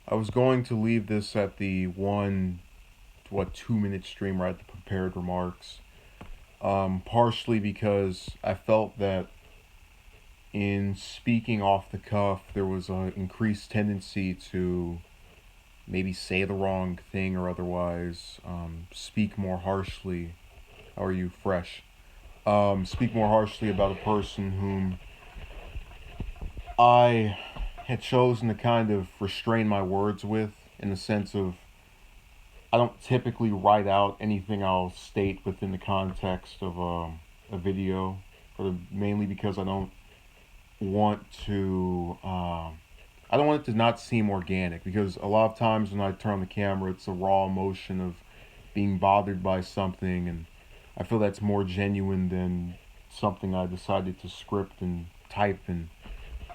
I was going to leave this at the 2 minute stream right at the prepared remarks. Partially because I felt that in speaking off the cuff, there was an increased tendency to maybe say the wrong thing or otherwise speak more harshly. How are you, fresh? Speak more harshly about a person whom I had chosen to kind of restrain my words with, in the sense of I don't typically write out anything I'll state within the context of a video, mainly because want to. I don't want it to not seem organic, because a lot of times when I turn on the camera, it's a raw emotion of being bothered by something, and I feel that's more genuine than something I decided to script and type and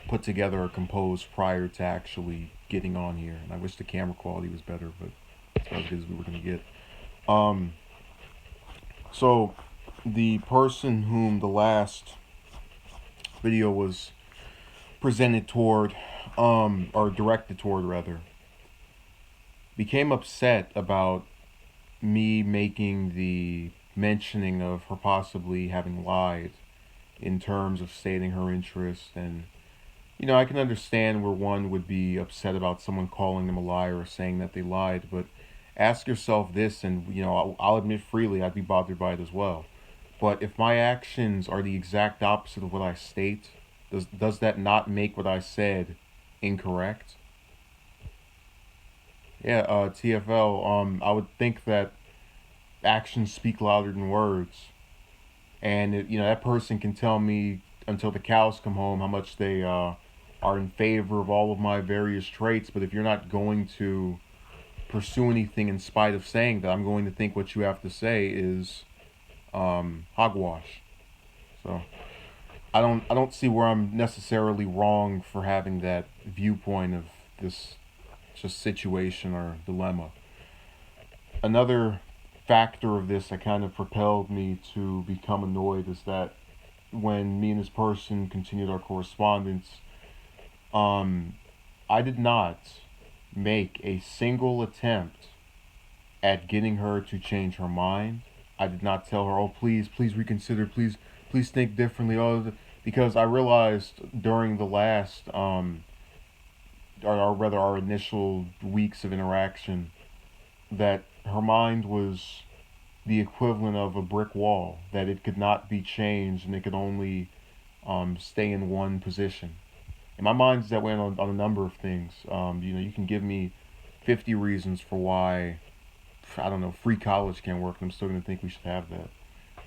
put together or compose prior to actually getting on here. And I wish the camera quality was better, but it's about as good as we were gonna get. Um, so the person whom the last video was presented toward, or directed toward rather, became upset about me making the mentioning of her possibly having lied in terms of stating her interest. And I can understand where one would be upset about someone calling them a liar or saying that they lied, but ask yourself this, and I'll admit freely I'd be bothered by it as well. But if my actions are the exact opposite of what I state, does that not make what I said incorrect? Yeah, TFL. I would think that actions speak louder than words, and that person can tell me until the cows come home how much they are in favor of all of my various traits. But if you're not going to pursue anything in spite of saying that, I'm going to think what you have to say is hogwash. So I don't see where I'm necessarily wrong for having that viewpoint of this just situation or dilemma. Another factor of this that kind of propelled me to become annoyed is that when me and this person continued our correspondence, um, I did not make a single attempt at getting her to change her mind. I did not tell her, "Oh, please, please reconsider. Please think differently." Because I realized during the last, or rather, our initial weeks of interaction, that her mind was the equivalent of a brick wall, that it could not be changed and it could only stay in one position. And my mind's that way on a number of things. You can give me 50 reasons for why, I don't know, free college can't work, and I'm still going to think we should have that.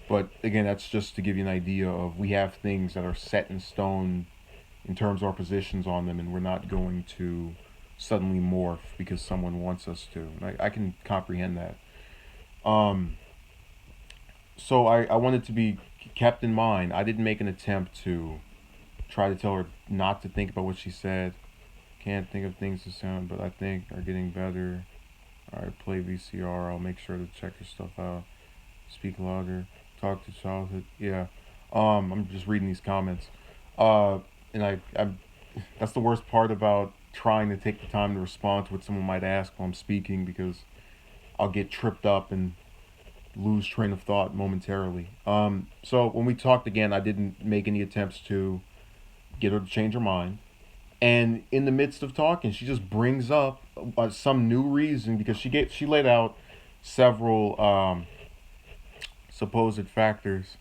But again, that's just to give you an idea of, we have things that are set in stone in terms of our positions on them, and we're not going to suddenly morph because someone wants us to. And I can comprehend that. Um, so I wanted to be kept in mind. I didn't make an attempt to try to tell her not to think about what she said. Can't think of things to sound, but I think are getting better. Alright, play VCR. I'll make sure to check your stuff out. Speak louder. Talk to childhood. Yeah. I'm just reading these comments. And I'm that's the worst part about trying to take the time to respond to what someone might ask while I'm speaking, because I'll get tripped up and lose train of thought momentarily. So when we talked again, I didn't make any attempts to get her to change her mind. And in the midst of talking, she just brings up some new reason, because she laid out several supposed factors.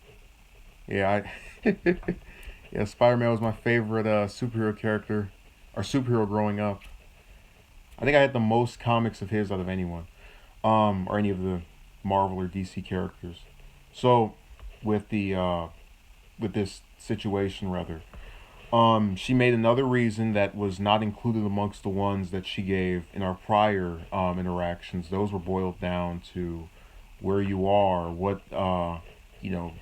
Yeah, I yeah, Spider-Man was my favorite superhero character, or superhero growing up. I think I had the most comics of his out of anyone, or any of the Marvel or DC characters. So, with the with this situation rather, she made another reason that was not included amongst the ones that she gave in our prior interactions. Those were boiled down to where you are, what you know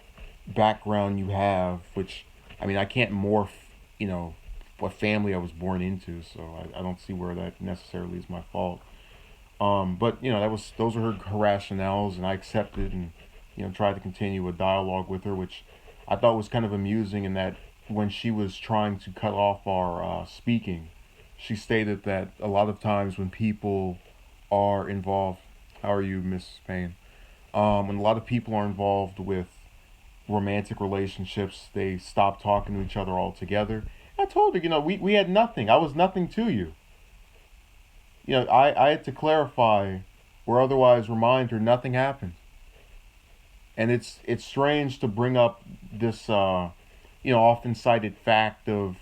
background you have. Which, I mean, I can't morph, you know, what family I was born into, so I don't see where that necessarily is my fault. But those were her rationales, and I accepted, and tried to continue a dialogue with her, which I thought was kind of amusing, in that when she was trying to cut off our speaking, she stated that a lot of times when people are involved, how are you, Miss Payne? When a lot of people are involved with romantic relationships, they stop talking to each other altogether. I told her, we had nothing. I was nothing to you. I had to clarify or otherwise remind her nothing happened. And it's strange to bring up this, often cited fact of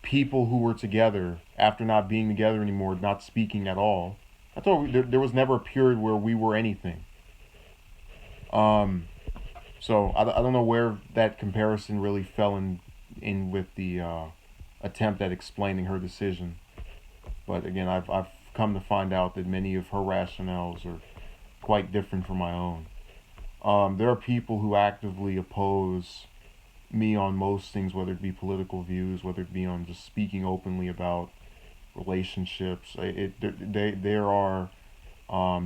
people who were together after not being together anymore, not speaking at all. I told her there was never a period where we were anything. Um, so I don't know where that comparison really fell in with the attempt at explaining her decision. But again, I've come to find out that many of her rationales are quite different from my own. There are people who actively oppose me on most things, whether it be political views, whether it be on just speaking openly about relationships. There are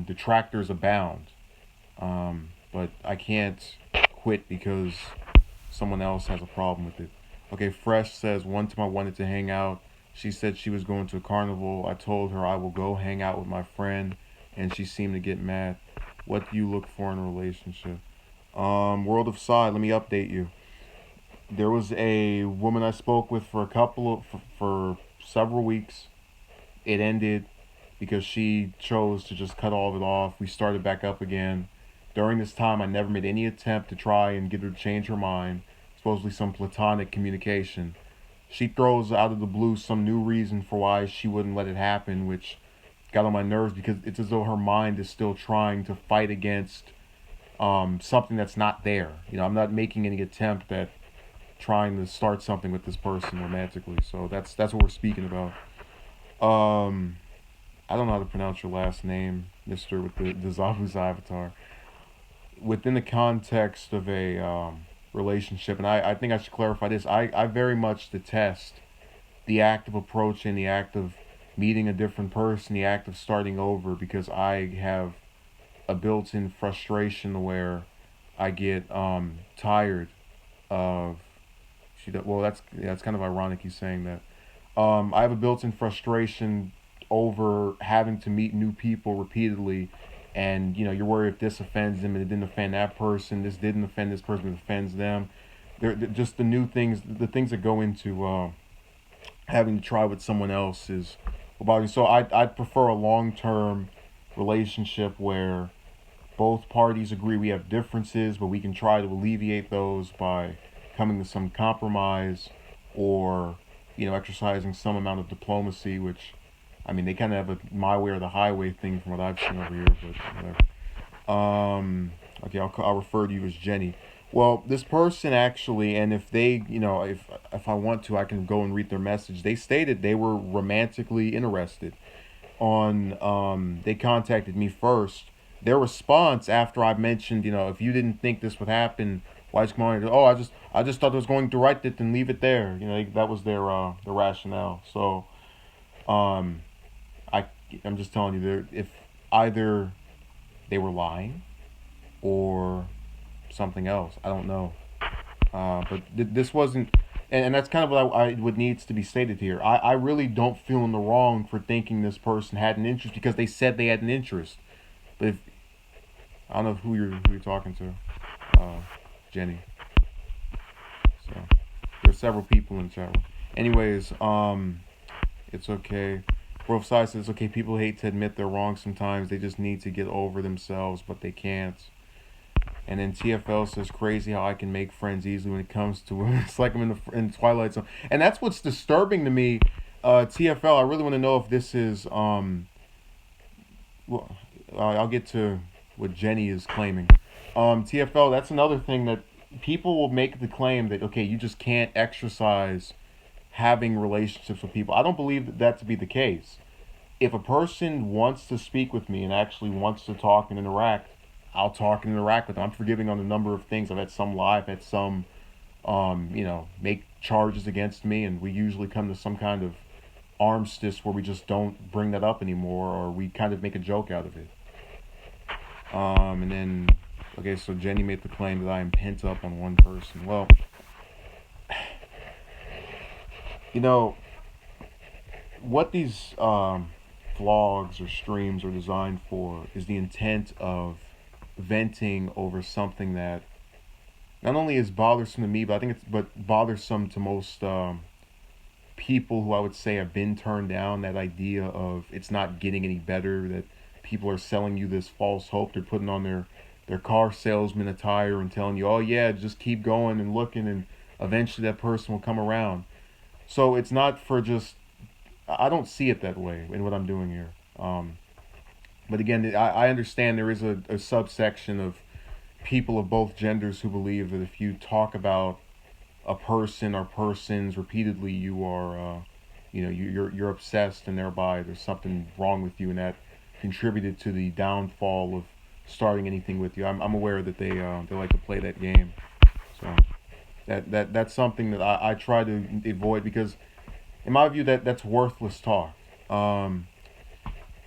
detractors abound, but I can't quit because someone else has a problem with it. Okay, Fresh says one time I wanted to hang out. She said she was going to a carnival. I told her I will go hang out with my friend, and she seemed to get mad. What do you look for in a relationship? World of Side, let me update you. There was a woman I spoke with for a couple of for several weeks. It ended because she chose to just cut all of it off. We started back up again. During this time, I never made any attempt to try and get her to change her mind. Supposedly some platonic communication. She throws out of the blue some new reason for why she wouldn't let it happen, which got on my nerves because it's as though her mind is still trying to fight against something that's not there. I'm not making any attempt at trying to start something with this person romantically. So that's what we're speaking about. Um, I don't know how to pronounce your last name, Mister, with the Zabu's avatar. Within the context of a relationship, and I think I should clarify this. I very much detest the act of approaching, the act of meeting a different person, the act of starting over, because I have a built-in frustration where I get tired of well, that's kind of ironic he's saying that. I have a built-in frustration over having to meet new people repeatedly, and you're worried if this offends them and it didn't offend that person. This didn't offend this person, it offends them. They're just the new things, the things that go into having to try with someone else is about me. So I'd prefer a long-term relationship where both parties agree we have differences, but we can try to alleviate those by coming to some compromise or, exercising some amount of diplomacy, which, I mean, they kind of have a my way or the highway thing from what I've seen over here, but whatever. Okay, I'll refer to you as Jenny. Well, this person actually, and if they, if I want to, I can go and read their message. They stated they were romantically interested they contacted me first. Their response after I mentioned, if you didn't think this would happen, why is come on? Oh, I just thought I was going to write it and leave it there. That was their rationale. So, um, I I'm just telling you, if either they were lying or something else, I don't know. But this wasn't, and that's kind of what needs to be stated here. I really don't feel in the wrong for thinking this person had an interest because they said they had an interest. But if I don't know who you're talking to, Jenny. So there's several people in the chat room. Anyways, it's okay. Both sides says it's okay. People hate to admit they're wrong sometimes. They just need to get over themselves, but they can't. And then TFL says crazy how I can make friends easily when it comes to women. It's like I'm in Twilight Zone, and that's what's disturbing to me. TFL, I really want to know if this is well, I'll get to what Jenny is claiming. TFL, that's another thing that people will make the claim that okay, you just can't exercise having relationships with people. I don't believe that to be the case. If a person wants to speak with me and actually wants to talk and interact, I'll talk and interact with them. I'm forgiving on a number of things. I've had some lie, I've had some, make charges against me, and we usually come to some kind of armistice where we just don't bring that up anymore, or we kind of make a joke out of it. And then, okay, so Jenny made the claim that I am pent up on one person. Well, you know, what these vlogs or streams are designed for is the intent of venting over something that not only is bothersome to me, but I think it's but bothersome to most people who I would say have been turned down. That idea of it's not getting any better, that people are selling you this false hope. They're putting on their car salesman attire and telling you, oh yeah, just keep going and looking, and eventually that person will come around. So it's not for just, I don't see it that way in what I'm doing here. But again, I understand there is a subsection of people of both genders who believe that if you talk about a person or persons repeatedly, you are, you're obsessed, and thereby there's something wrong with you, and that contributed to the downfall of starting anything with you. I'm aware that they like to play that game, so that's something that I try to avoid, because in my view that's worthless talk.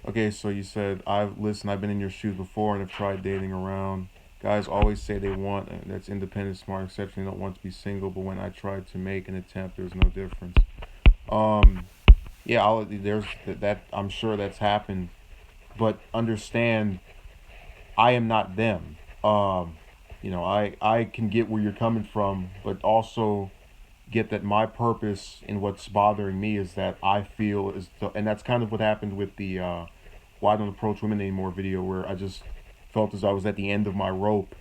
Okay, so you said I've been in your shoes before and have tried dating around. Guys always say they want that's independent, smart, exceptionally don't want to be single, but when I tried to make an attempt, there's no difference. Um, yeah, there's that. I'm sure that's happened, but understand, I am not them. I can get where you're coming from, but also get that my purpose in what's bothering me is that I feel and that's kind of what happened with the "Why Don't Approach Women Anymore" video, where I just felt as I was at the end of my rope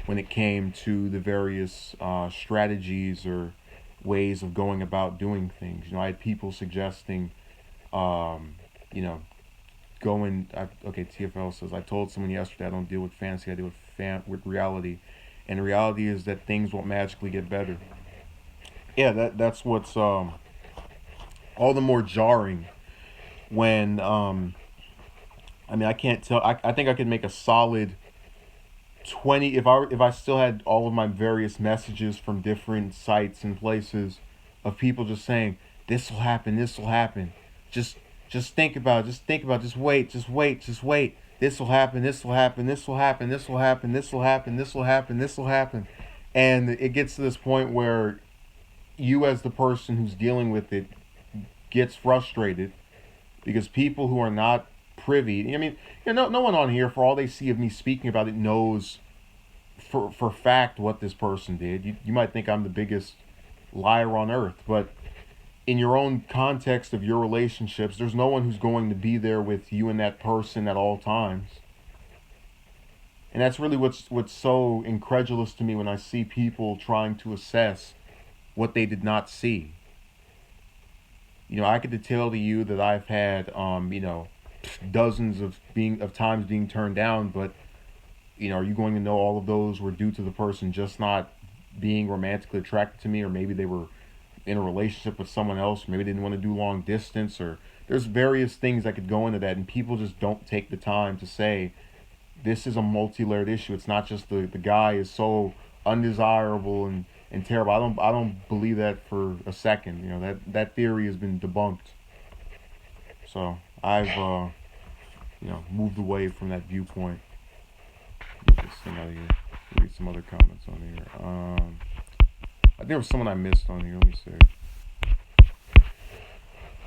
when it came to the various strategies or ways of going about doing things. I had people suggesting, um, you know, okay, TFL says, I told someone yesterday I don't deal with fantasy, I deal with reality. And the reality is that things won't magically get better. Yeah, that's what's all the more jarring when I can't tell. I think I could make a solid 20 if I still had all of my various messages from different sites and places of people just saying this will happen, just think about it, just think about it, just wait, this will happen, this will happen, this will happen, this will happen, this will happen, this will happen, this will happen. And it gets to this point where you, as the person who's dealing with it, gets frustrated because people who are not privy, no one on here, for all they see of me speaking about it, knows for fact what this person did. You might think I'm the biggest liar on earth, but in your own context of your relationships, there's no one who's going to be there with you and that person at all times. And that's really what's so incredulous to me when I see people trying to assess what they did not see. I could detail to you that I've had dozens of times being turned down, but are you going to know all of those were due to the person just not being romantically attracted to me, or maybe they were in a relationship with someone else, or maybe they didn't want to do long distance, or there's various things that could go into that, and people just don't take the time to say this is a multi-layered issue. It's not just the guy is so undesirable and terrible. I don't believe that for a second. That theory has been debunked. So I've moved away from that viewpoint. Get this thing out of here. Read some other comments on here. I think there was someone I missed on here. Let me see.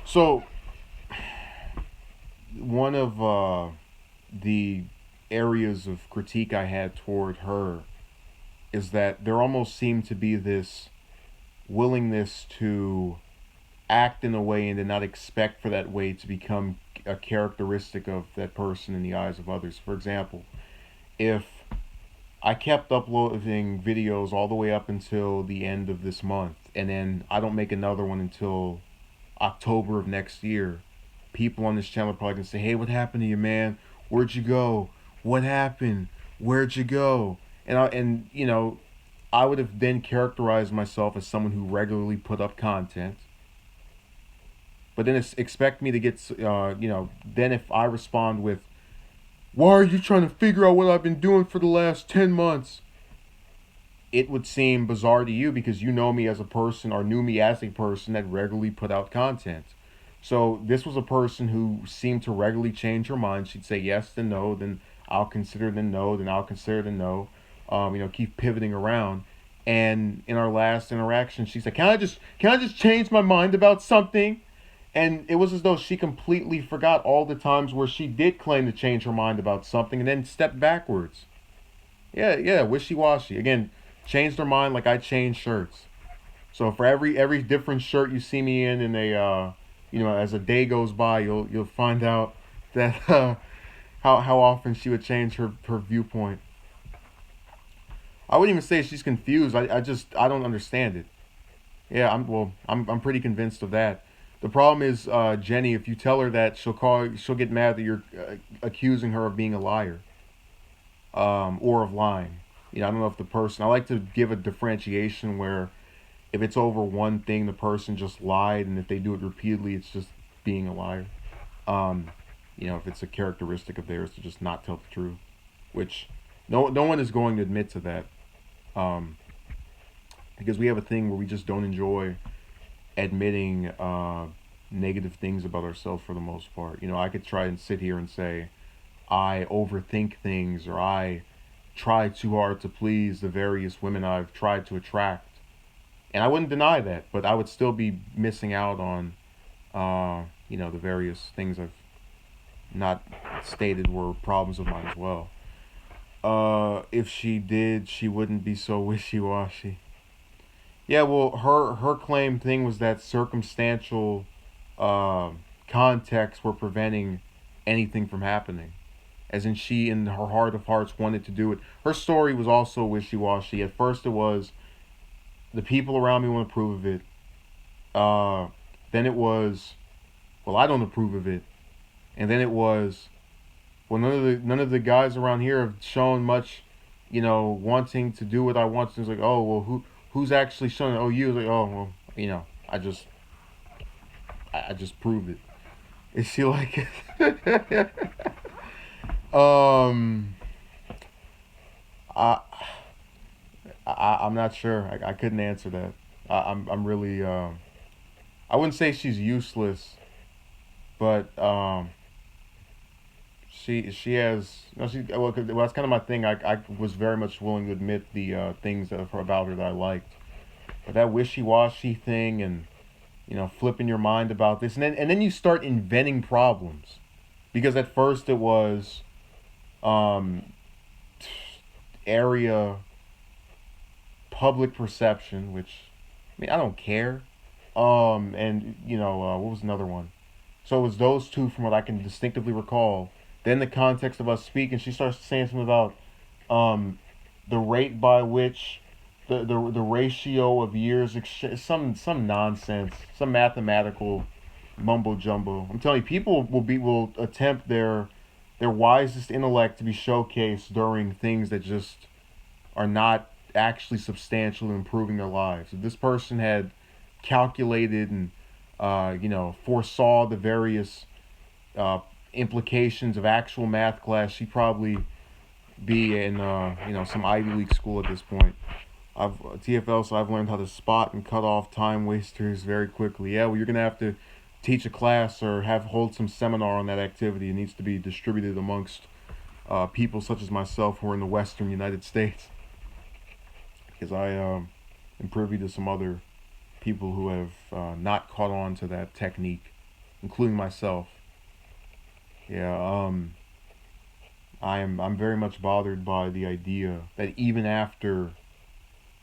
So one of the areas of critique I had toward her is that there almost seemed to be this willingness to act in a way and to not expect for that way to become a characteristic of that person in the eyes of others. For example, if I kept uploading videos all the way up until the end of this month, and then I don't make another one until October of next year, people on this channel are probably gonna say, "Hey, what happened to you, man? Where'd you go? What happened? Where'd you go?" I would have then characterized myself as someone who regularly put up content. But then expect me to get, then if I respond with, "Why are you trying to figure out what I've been doing for the last 10 months?" It would seem bizarre to you because you know me as a person, or knew me as a person that regularly put out content. So this was a person who seemed to regularly change her mind. She'd say yes, then no, then I'll consider, then no, then I'll consider, then no. Keep pivoting around. And in our last interaction, she said, "Can I just change my mind about something?" And it was as though she completely forgot all the times where she did claim to change her mind about something and then step backwards. Yeah, yeah, wishy washy. Again, changed her mind like I change shirts. So for every different shirt you see me in a as a day goes by, you'll find out that how often she would change her viewpoint. I wouldn't even say she's confused. I don't understand it. Yeah, I'm pretty convinced of that. The problem is Jenny. If you tell her that, she'll get mad that you're accusing her of being a liar, or of lying. I don't know if the person. I like to give a differentiation where if it's over one thing, the person just lied, and if they do it repeatedly, it's just being a liar. Um, if it's a characteristic of theirs to just not tell the truth, which no one is going to admit to that, um, because we have a thing where we just don't enjoy admitting negative things about ourselves for the most part. I could try and sit here and say I overthink things or I try too hard to please the various women I've tried to attract, and I wouldn't deny that, but I would still be missing out on the various things I've not stated were problems of mine as well. If she did, she wouldn't be so wishy washy. Yeah, well, her claim thing was that circumstantial uh, contexts were preventing anything from happening. As in, she, in her heart of hearts, wanted to do it. Her story was also wishy washy. At first, it was the people around me won't approve of it. Uh, then it was, well, I don't approve of it. And then it was, well, none of the guys around here have shown much, wanting to do what I want. It's like, oh well, who's actually showing? Oh, you. Like, oh well, I just proved it. Is she like it? um, I, I'm not sure. I couldn't answer that. I'm really I wouldn't say she's useless, but she has she well, 'cause, well, that's kind of my thing. I was very much willing to admit the things about her that I liked, but that wishy washy thing and flipping your mind about this, and then you start inventing problems, because at first it was um, area public perception, which I mean I don't care, and what was another one? So it was those two from what I can distinctively recall. Then the context of us speaking, she starts saying something about um, the rate by which the ratio of years some nonsense, some mathematical mumbo jumbo. I'm telling you, people will attempt their wisest intellect to be showcased during things that just are not actually substantial in improving their lives. If this person had calculated and foresaw the various uh, implications of actual math class, she'd probably be in some Ivy League school at this point. I've TFL, so I've learned how to spot and cut off time wasters very quickly. Yeah, well, you're gonna have to teach a class or hold some seminar on that activity. It needs to be distributed amongst people such as myself who are in the Western United States, because I am privy to some other people who have not caught on to that technique, including myself. Yeah, I'm very much bothered by the idea that even after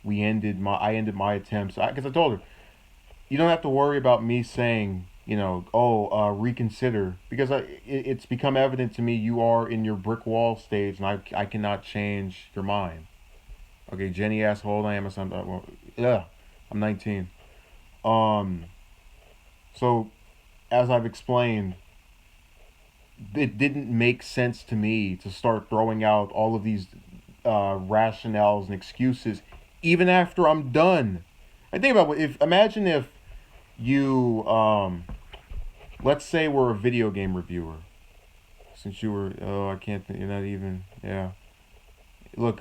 I ended my attempts, because I told her you don't have to worry about me saying reconsider, because it's become evident to me you are in your brick wall stage, and I cannot change your mind. Okay, Jenny asked how old I am. Yeah, I'm 19. Um, so as I've explained, it didn't make sense to me to start throwing out all of these rationales and excuses, even after I'm done. I think about imagine if you let's say we're a video game reviewer. Since you were, oh, I can't think, you're not even, yeah. Look,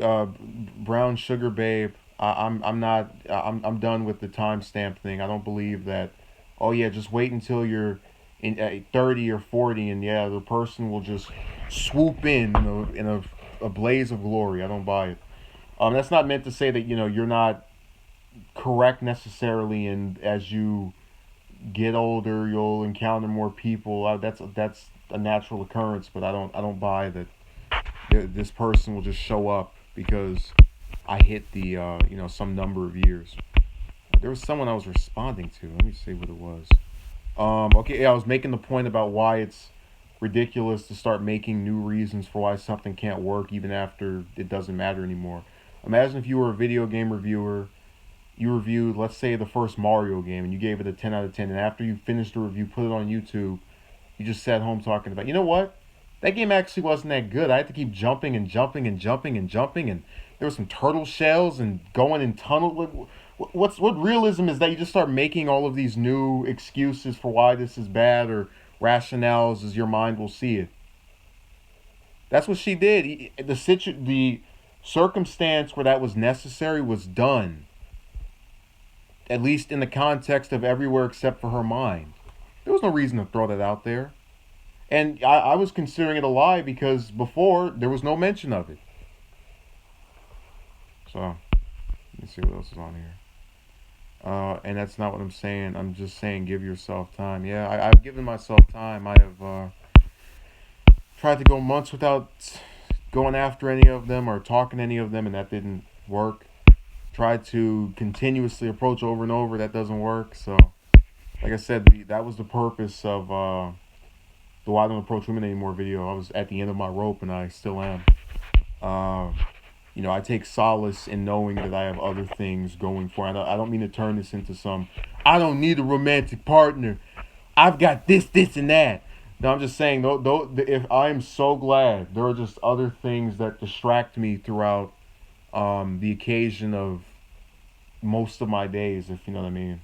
Brown Sugar Babe, I'm not, I'm done with the timestamp thing. I don't believe that, oh yeah, just wait until you're in 30 or 40, and yeah, the person will just swoop in a blaze of glory. I don't buy it. That's not meant to say that, you're not correct necessarily, and as you get older, you'll encounter more people. That's a natural occurrence, but I don't buy that this person will just show up because I hit the some number of years. There was someone I was responding to. Let me see what it was. Okay, yeah, I was making the point about why it's ridiculous to start making new reasons for why something can't work even after it doesn't matter anymore. Imagine if you were a video game reviewer, you reviewed, let's say, the first Mario game, and you gave it a 10 out of 10, and after you finished the review, put it on YouTube, you just sat home talking about, you know what? That game actually wasn't that good. I had to keep jumping and jumping and jumping and jumping, and there were some turtle shells and going in tunnel. What realism is that you just start making all of these new excuses for why this is bad or rationales as your mind will see it. That's what she did. The circumstance where that was necessary was done, at least in the context of everywhere except for her mind. There was no reason to throw that out there. And I was considering it a lie because before there was no mention of it. So, let me see what else is on here. And that's not what I'm saying. I'm just saying give yourself time. Yeah, I've given myself time. I have tried to go months without going after any of them or talking to any of them, and that didn't work. Tried to continuously approach over and over. That doesn't work. So, like I said, that was the purpose of the Why Don't Approach Women Anymore video. I was at the end of my rope, and I still am. Uh, I take solace in knowing that I have other things going for me. I don't mean to turn this into some, I don't need a romantic partner. I've got this, and that. No, I'm just saying, if I am so glad, there are just other things that distract me throughout the occasion of most of my days, if you know what I mean.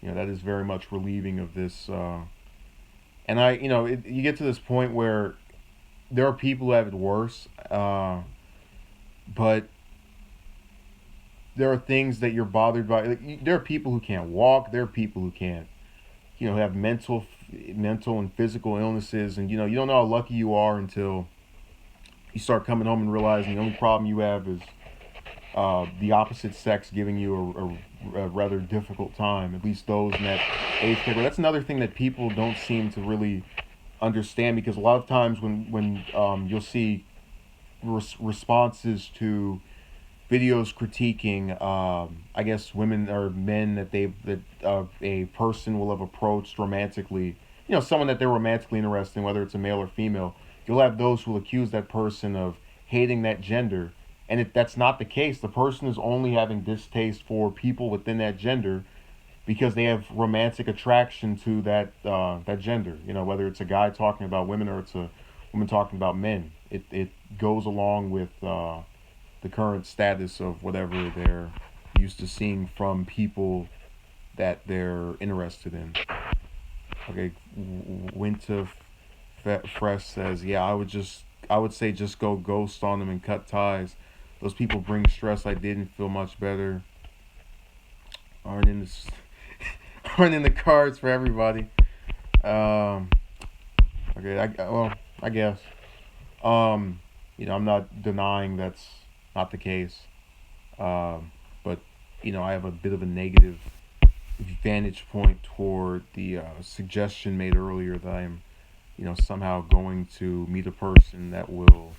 That is very much relieving of this. And you get to this point where there are people who have it worse. But there are things that you're bothered by. Like, there are people who can't walk. There are people who can't, have mental and physical illnesses, and you don't know how lucky you are until you start coming home and realizing the only problem you have is the opposite sex giving you a rather difficult time. At least those in that age category. That's another thing that people don't seem to really understand, because a lot of times when you'll see responses to videos critiquing, I guess, women or men that a person will have approached romantically, someone that they're romantically interested in, whether it's a male or female. You'll have those who will accuse that person of hating that gender, and if that's not the case, the person is only having distaste for people within that gender because they have romantic attraction to that gender. Whether it's a guy talking about women or it's a woman talking about men. It goes along with the current status of whatever they're used to seeing from people that they're interested in. Okay, Winter Fresh says, yeah, I would say just go ghost on them and cut ties. Those people bring stress. I didn't feel much better. Aren't in this, aren't in the cards for everybody. Um, okay, I guess. I'm not denying that's not the case. But I have a bit of a negative vantage point toward the suggestion made earlier that I'm, somehow going to meet a person that will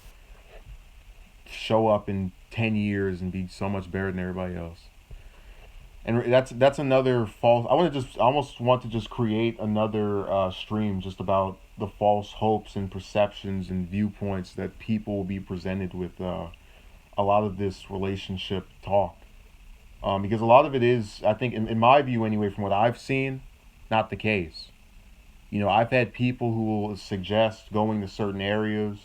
show up in 10 years and be so much better than everybody else. And that's another false. I almost want to just create another stream just about the false hopes and perceptions and viewpoints that people will be presented with a lot of this relationship talk. Because a lot of it is, I think, in my view anyway, from what I've seen, not the case. I've had people who will suggest going to certain areas,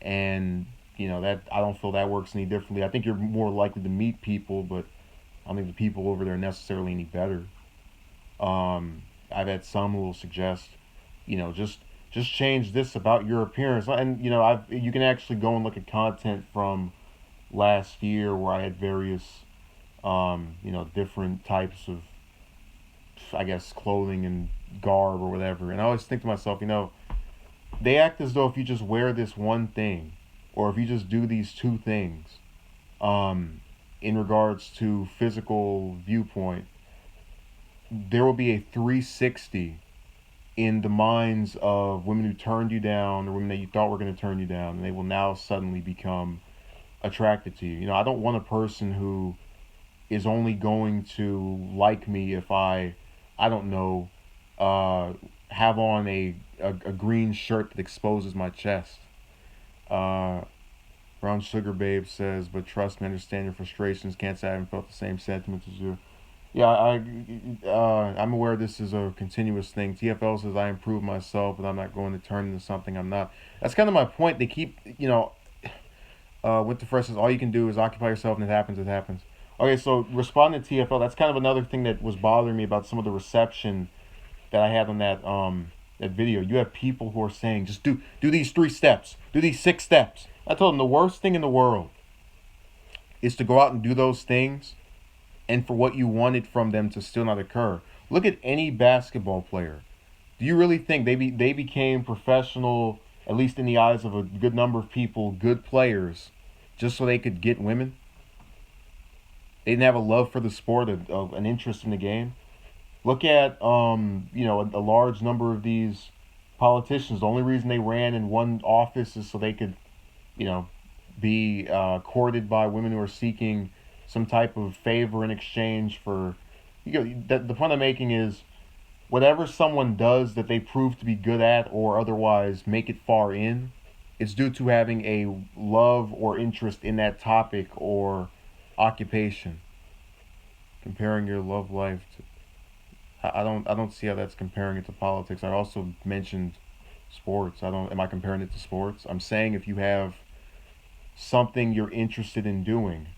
and that I don't feel that works any differently. I think you're more likely to meet people, but I don't think the people over there are necessarily any better. I've had some who will suggest, just change this about your appearance, and you can actually go and look at content from last year where I had various, different types of, I guess, clothing and garb or whatever. And I always think to myself, they act as though if you just wear this one thing, or if you just do these two things, in regards to physical viewpoint, there will be a 360 in the minds of women who turned you down or women that you thought were going to turn you down, and they will now suddenly become attracted to you. You know, I don't want a person who is only going to like me if I don't know, uh, have on a green shirt that exposes my chest. Uh, Brown Sugar Babe says, but trust me, understand your frustrations. Can't say I haven't felt the same sentiments as you. Yeah, I'm aware this is a continuous thing. TFL says I improve myself, but I'm not going to turn into something I'm not. That's kind of my point. They keep, Winter Fresh says all you can do is occupy yourself, and it happens. It happens. Okay, so responding to TFL, that's kind of another thing that was bothering me about some of the reception that I had on that video. You have people who are saying just do these 3 steps, do these 6 steps. I told them the worst thing in the world is to go out and do those things and for what you wanted from them to still not occur. Look at any basketball player. Do you really think they became professional, at least in the eyes of a good number of people, good players, just so they could get women? They didn't have a love for the sport, an interest in the game. Look at a large number of these politicians. The only reason they ran in one office is so they could, you know, be courted by women who are seeking some type of favor in exchange for. The point I'm making is whatever someone does that they prove to be good at or otherwise make it far in, it's due to having a love or interest in that topic or occupation. Comparing your love life to, I don't see how that's comparing it to politics. I also mentioned sports. I don't Am I comparing it to sports? I'm saying if you have something you're interested in doing,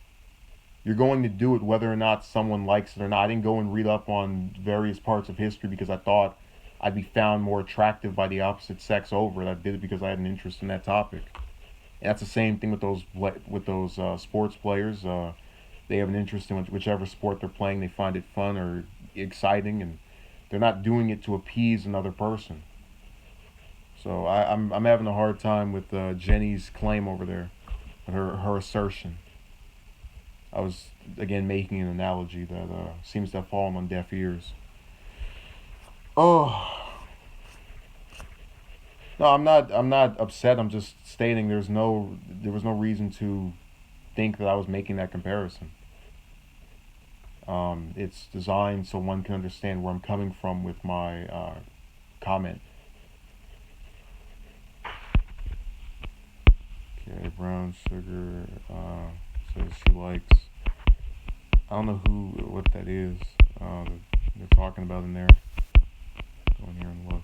you're going to do it whether or not someone likes it or not. I didn't go and read up on various parts of history because I thought I'd be found more attractive by the opposite sex over it. I did it because I had an interest in that topic. And that's the same thing with those sports players. They have an interest in whichever sport they're playing. They find it fun or exciting, and they're not doing it to appease another person. So I'm having a hard time with Jenny's claim over there, her assertion. I was again making an analogy that seems to have fallen on deaf ears. Oh no, I'm not upset. I'm just stating there was no reason to think that I was making that comparison. It's designed so one can understand where I'm coming from with my comment. Okay, Brown Sugar says she likes. I don't know what that is. They're talking about in there. Go in here and look.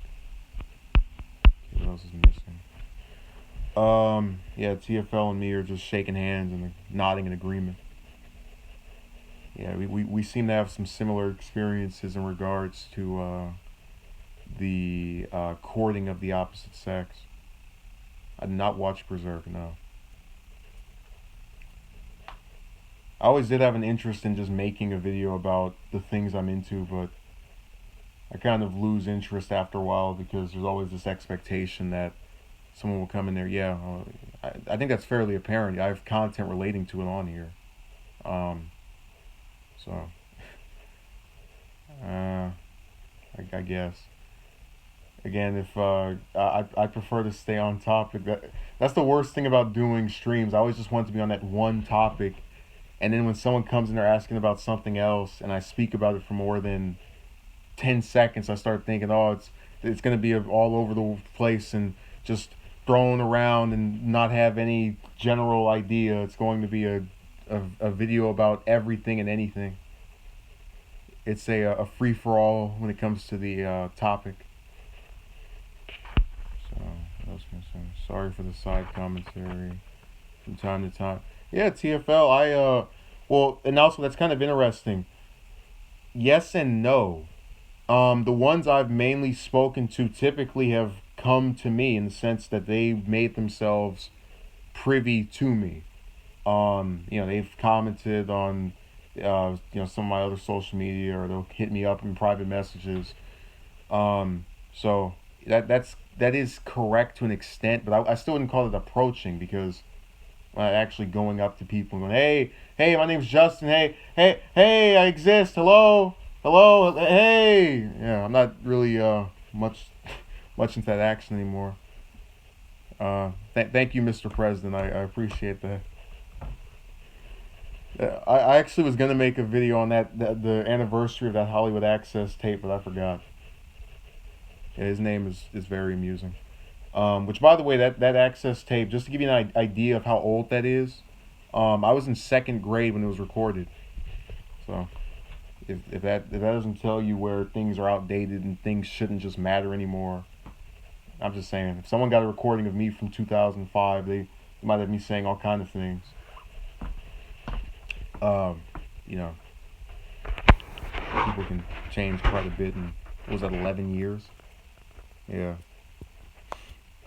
Okay, what else is missing? Yeah, TFL and me are just shaking hands and nodding in agreement. Yeah, we seem to have some similar experiences in regards to the courting of the opposite sex. I did not watch Berserk, no. I always did have an interest in just making a video about the things I'm into, but I kind of lose interest after a while because there's always this expectation that someone will come in there. Yeah, I think that's fairly apparent. I have content relating to it on here. Um, so, uh, I guess. Again, if I prefer to stay on topic. That's the worst thing about doing streams. I always just want to be on that one topic, and then when someone comes in there asking about something else, and I speak about it for more than 10 seconds, I start thinking, oh, it's gonna be all over the place and just thrown around and not have any general idea. It's going to be a video about everything and anything. It's a free for all when it comes to the topic. So what else can I say? Sorry for the side commentary from time to time. Yeah, TFL. Well, and also that's kind of interesting. Yes and no. The ones I've mainly spoken to typically have come to me in the sense that they made themselves privy to me. They've commented on, some of my other social media, or they'll hit me up in private messages. So that is correct to an extent, but I still wouldn't call it approaching because actually going up to people and going, hey, my name's Justin. Hey, I exist. Hello. Hello, hey. Yeah, I'm not really much into that action anymore. Thank you, Mr. President. I appreciate that. I actually was gonna make a video on the anniversary of that Hollywood Access tape, but I forgot. Yeah, his name is very amusing. Which, by the way, that Access tape, just to give you an idea of how old that is, I was in second grade when it was recorded. So if that doesn't tell you where things are outdated and things shouldn't just matter anymore, I'm just saying. If someone got a recording of me from 2005, they might have me saying all kind of things. Um, you know, people can change quite a bit. And what was that, 11 years? Yeah.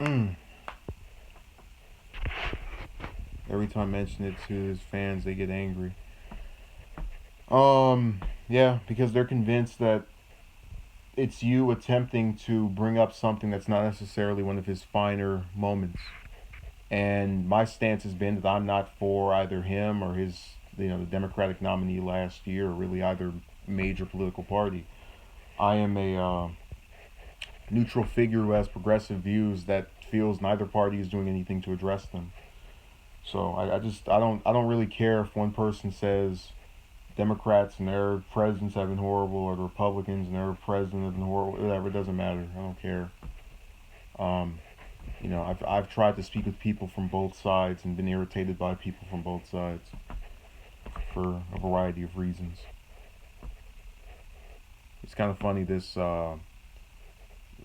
Mm. Every time I mention it to his fans, they get angry. Yeah, because they're convinced that it's you attempting to bring up something that's not necessarily one of his finer moments. And my stance has been that I'm not for either him or his, the Democratic nominee last year, or really either major political party. I am a neutral figure who has progressive views that feels neither party is doing anything to address them. So I don't really care if one person says Democrats and their presidents have been horrible, or the Republicans and their president have been horrible. Whatever, it doesn't matter. I don't care. Um, I've tried to speak with people from both sides and been irritated by people from both sides for a variety of reasons. It's kind of funny. This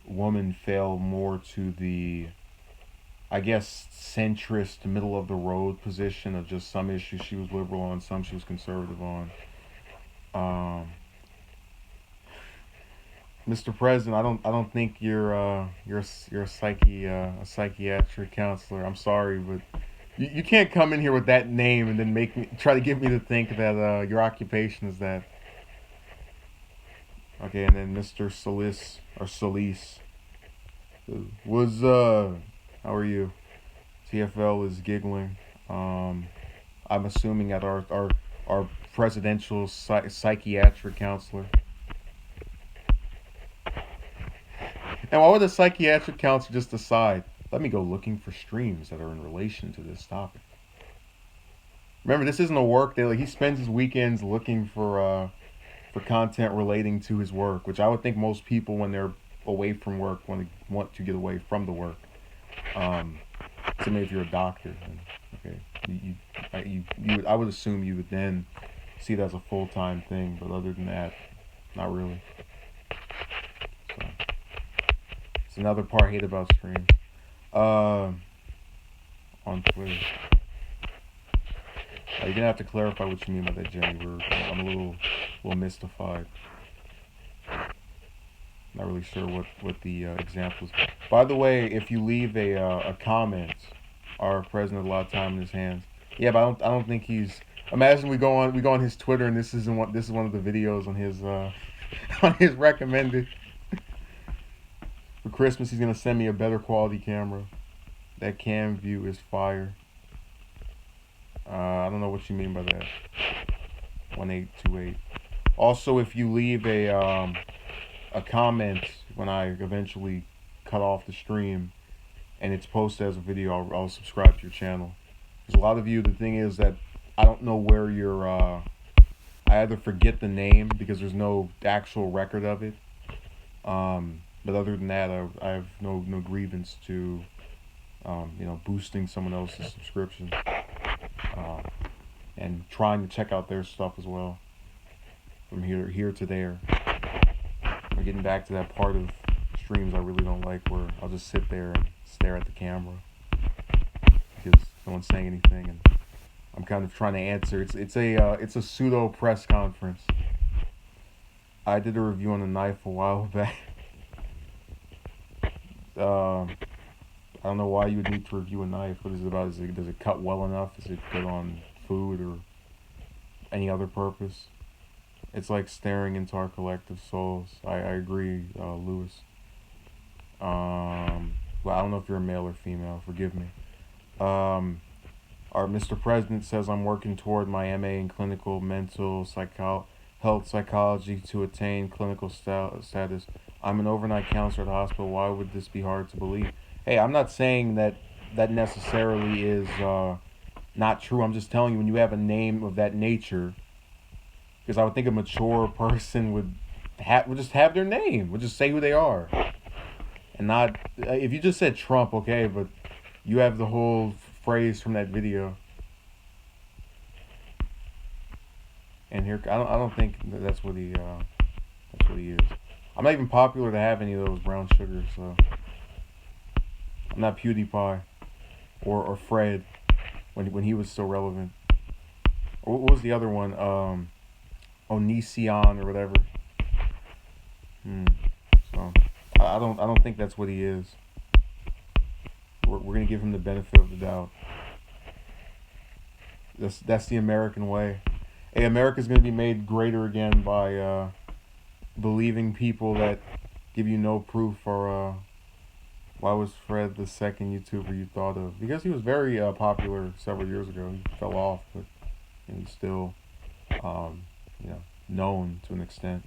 woman fell more to the, I guess, centrist, middle of the road position of just some issues she was liberal on, some she was conservative on. Um, Mr. President, I don't think you're a psychiatric counselor. I'm sorry, but you can't come in here with that name and then make me try to get me to think that your occupation is that. Okay, and then Mr. Solis was how are you? TFL is giggling. Um, I'm assuming at our presidential psychiatric counselor. And why would a psychiatric counselor just decide, let me go looking for streams that are in relation to this topic? Remember, this isn't a work day. Like, he spends his weekends looking for content relating to his work, which I would think most people, when they're away from work, want to get away from the work. Um, so maybe if you're a doctor, then, okay, I would assume you would then see it as a full time thing. But other than that, not really. So it's another part I hate about streams. Um, on Twitter. You're gonna have to clarify what you mean by that, Jenny. I'm a little mystified. Not really sure what the example is. By the way, if you leave a comment, our president has a lot of time in his hands. Yeah, but I don't think he's. Imagine we go on his Twitter, and this is one of the videos on his on his recommended. For Christmas, he's gonna send me a better quality camera. That cam view is fire. I don't know what you mean by that. 1828. Also, if you leave a comment when I eventually cut off the stream and it's posted as a video, I'll subscribe to your channel. There's a lot of you. The thing is that I don't know where your I either forget the name because there's no actual record of it. But other than that, I have no grievance to boosting someone else's subscription uh, and trying to check out their stuff as well. From here to there. We're getting back to that part of streams I really don't like, where I'll just sit there and stare at the camera because no one's saying anything, and I'm kind of trying to answer. It's a pseudo press conference. I did a review on a knife a while back. I don't know why you would need to review a knife. What is it about? Does it cut well enough? Is it good on food or any other purpose? It's like staring into our collective souls. I agree, Lewis. Well, I don't know if you're a male or female. Forgive me. Our Mr. President says I'm working toward my MA in clinical mental health psychology to attain clinical status. I'm an overnight counselor at the hospital. Why would this be hard to believe? Hey, I'm not saying that that necessarily is not true. I'm just telling you, when you have a name of that nature, because I would think a mature person would just have their name, would just say who they are, and not if you just said Trump, okay, but you have the whole phrase from that video. And here, I don't think that's what he is. I'm not even popular to have any of those brown sugars, so I'm not PewDiePie or Fred when he was still relevant. Or what was the other one? Onision or whatever. So I don't think that's what he is. We're gonna give him the benefit of the doubt. That's the American way. Hey, America's gonna be made greater again by believing people that give you no proof. Or why was Fred the second YouTuber you thought of? Because he was very popular several years ago. He fell off, but he's still um, known to an extent.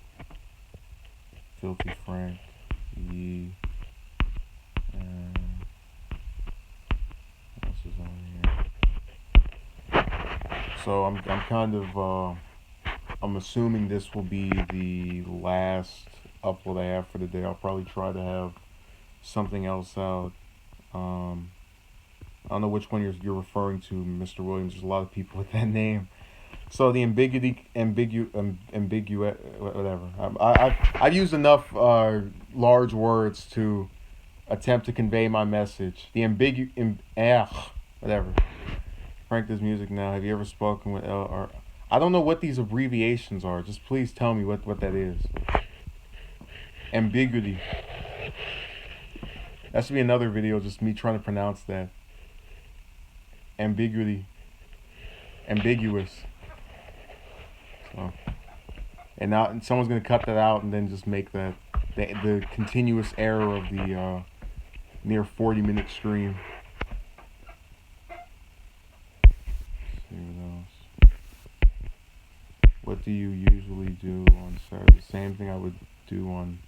Filthy Frank, Yee, what else is on here? So I'm kind of I'm assuming this will be the last upload I have for the day. I'll probably try to have something else out. I don't know which one you're referring to, Mr. Williams. There's a lot of people with that name. So the whatever. I've used enough large words to attempt to convey my message. The whatever. Frank does music now. Have you ever spoken with L? I don't know what these abbreviations are. Just please tell me what that is. Ambiguity. That should be another video, just me trying to pronounce that. Ambiguity. Ambiguous. So, and now someone's gonna cut that out and then just make that the continuous error of the near 40-minute stream. Let's see what else. What do you usually do on Saturday? Same thing I would do on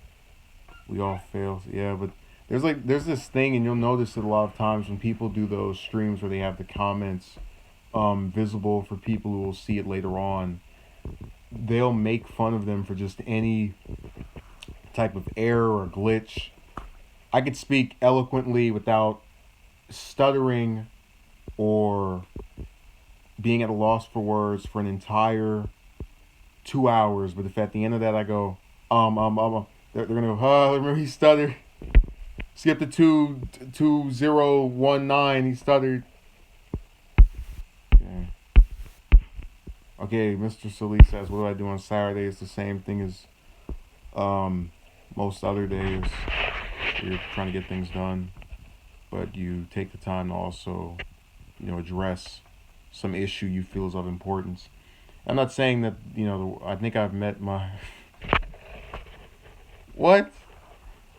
We All Fail. Yeah, but there's this thing, and you'll notice it a lot of times when people do those streams where they have the comments visible for people who will see it later on. They'll make fun of them for just any type of error or glitch. I could speak eloquently without stuttering or being at a loss for words for an entire 2 hours, but if at the end of that I go, they're gonna go, remember he stuttered. Skip the 2019, he stuttered. Okay, Mr. Solis says, what do I do on Saturday? It's the same thing as most other days. You're trying to get things done, but you take the time to also, address some issue you feel is of importance. I'm not saying that, I think I've met my... What?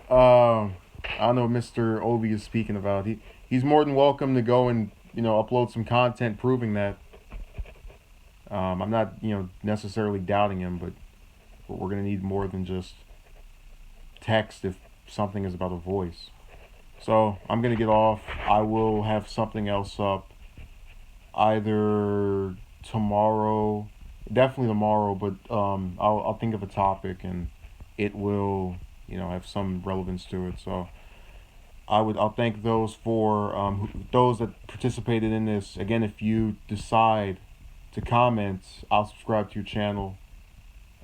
I don't know what Mr. Obi is speaking about. He's more than welcome to go and, upload some content proving that. I'm not, necessarily doubting him, but we're going to need more than just text if something is about a voice. So I'm going to get off. I will have something else up either tomorrow, definitely tomorrow, but I'll think of a topic and it will, have some relevance to it. So I'll thank those for those that participated in this. Again, if you decide to comment, I'll subscribe to your channel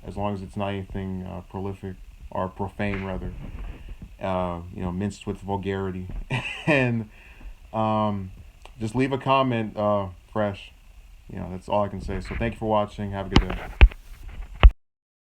as long as it's not anything prolific or profane, rather. Minced with vulgarity. And just leave a comment fresh. That's all I can say. So thank you for watching. Have a good day.